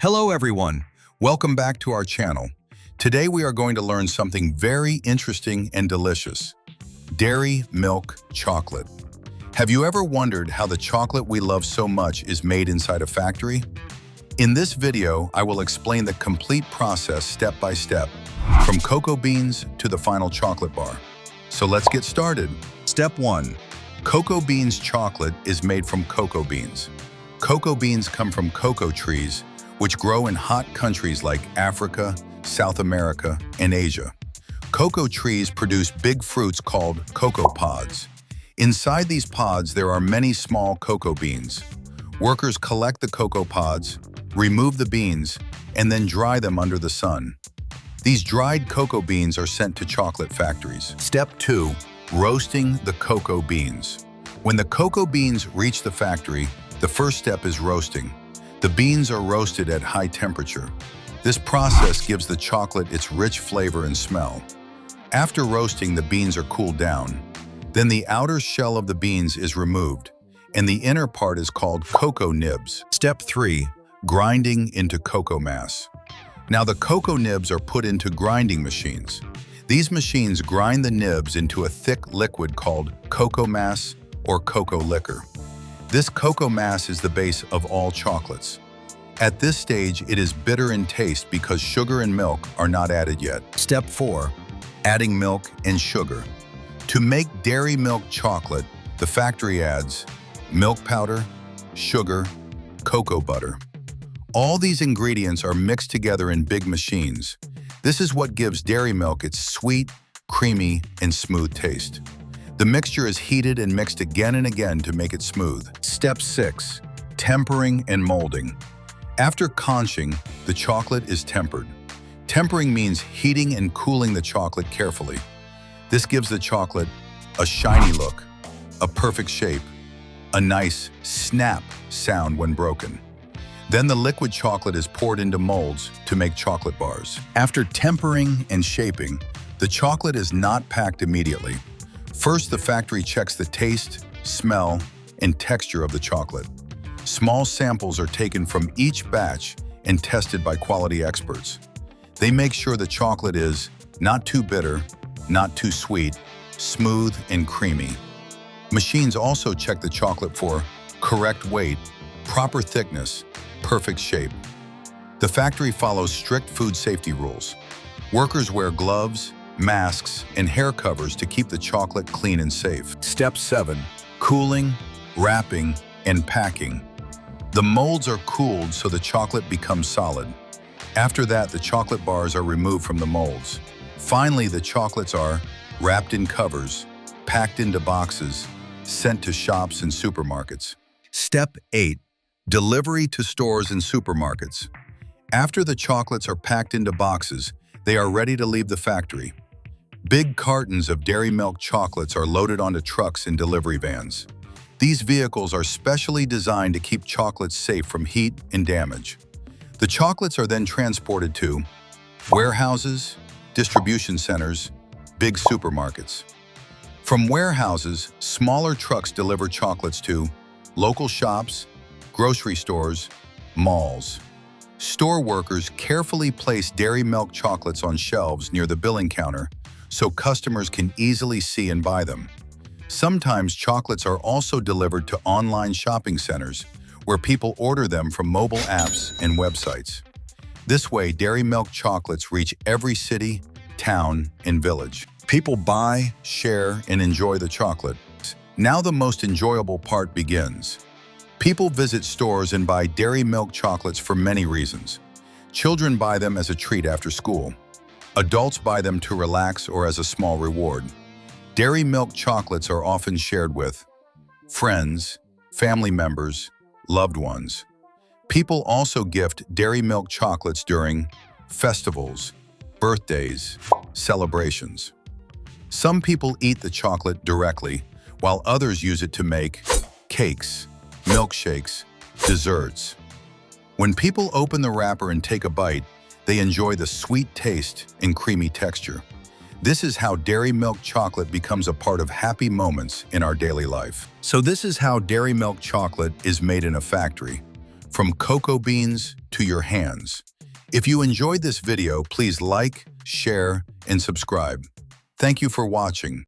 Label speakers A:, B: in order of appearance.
A: Hello everyone, welcome back to our channel. Today we are going to learn something very interesting and delicious. Dairy milk chocolate. Have you ever wondered how the chocolate we love so much is made inside a factory? In this video, I will explain the complete process step by step, from cocoa beans to the final chocolate bar. So let's get started. Step 1. Cocoa beans chocolate is made from cocoa beans. Cocoa beans come from cocoa trees, which grow in hot countries like Africa, South America, and Asia. Cocoa trees produce big fruits called cocoa pods. Inside these pods, there are many small cocoa beans. Workers collect the cocoa pods, remove the beans, and then dry them under the sun. These dried cocoa beans are sent to chocolate factories. Step 2. Roasting the cocoa beans. When the cocoa beans reach the factory, the first step is roasting. The beans are roasted at high temperature. This process gives the chocolate its rich flavor and smell. After roasting, the beans are cooled down. Then the outer shell of the beans is removed, and the inner part is called cocoa nibs. Step 3. Grinding into cocoa mass. Now the cocoa nibs are put into grinding machines. These machines grind the nibs into a thick liquid called cocoa mass or cocoa liquor. This cocoa mass is the base of all chocolates. At this stage, it is bitter in taste because sugar and milk are not added yet. Step 4. Adding milk and sugar. To make dairy milk chocolate, the factory adds milk powder, sugar, cocoa butter. All these ingredients are mixed together in big machines. This is what gives dairy milk its sweet, creamy, and smooth taste. The mixture is heated and mixed again and again to make it smooth. Step 6. Tempering and molding. After conching, the chocolate is tempered. Tempering means heating and cooling the chocolate carefully. This gives the chocolate a shiny look, a perfect shape, a nice snap sound when broken. Then the liquid chocolate is poured into molds to make chocolate bars. After tempering and shaping, the chocolate is not packed immediately. First, the factory checks the taste, smell, and texture of the chocolate. Small samples are taken from each batch and tested by quality experts. They make sure the chocolate is not too bitter, not too sweet, smooth and creamy. Machines also check the chocolate for correct weight, proper thickness, perfect shape. The factory follows strict food safety rules. Workers wear gloves, masks, and hair covers to keep the chocolate clean and safe. Step 7. Cooling, wrapping, and packing. The molds are cooled so the chocolate becomes solid. After that, the chocolate bars are removed from the molds. Finally, the chocolates are wrapped in covers, packed into boxes, sent to shops and supermarkets. Step 8. Delivery to stores and supermarkets. After the chocolates are packed into boxes, they are ready to leave the factory. Big cartons of dairy milk chocolates are loaded onto trucks and delivery vans. These vehicles are specially designed to keep chocolates safe from heat and damage. The chocolates are then transported to warehouses, distribution centers, big supermarkets. From warehouses, smaller trucks deliver chocolates to local shops, grocery stores, malls. Store workers carefully place dairy milk chocolates on shelves near the billing counter so customers can easily see and buy them. Sometimes chocolates are also delivered to online shopping centers where people order them from mobile apps and websites. This way, dairy milk chocolates reach every city, town, and village. People buy, share, and enjoy the chocolate. Now the most enjoyable part begins. People visit stores and buy dairy milk chocolates for many reasons. Children buy them as a treat after school. Adults buy them to relax or as a small reward. Dairy milk chocolates are often shared with friends, family members, loved ones. People also gift dairy milk chocolates during festivals, birthdays, celebrations. Some people eat the chocolate directly, while others use it to make cakes, milkshakes, desserts. When people open the wrapper and take a bite, they enjoy the sweet taste and creamy texture. This is how dairy milk chocolate becomes a part of happy moments in our daily life. So this is how dairy milk chocolate is made in a factory. From cocoa beans to your hands. If you enjoyed this video, please like, share, and subscribe. Thank you for watching.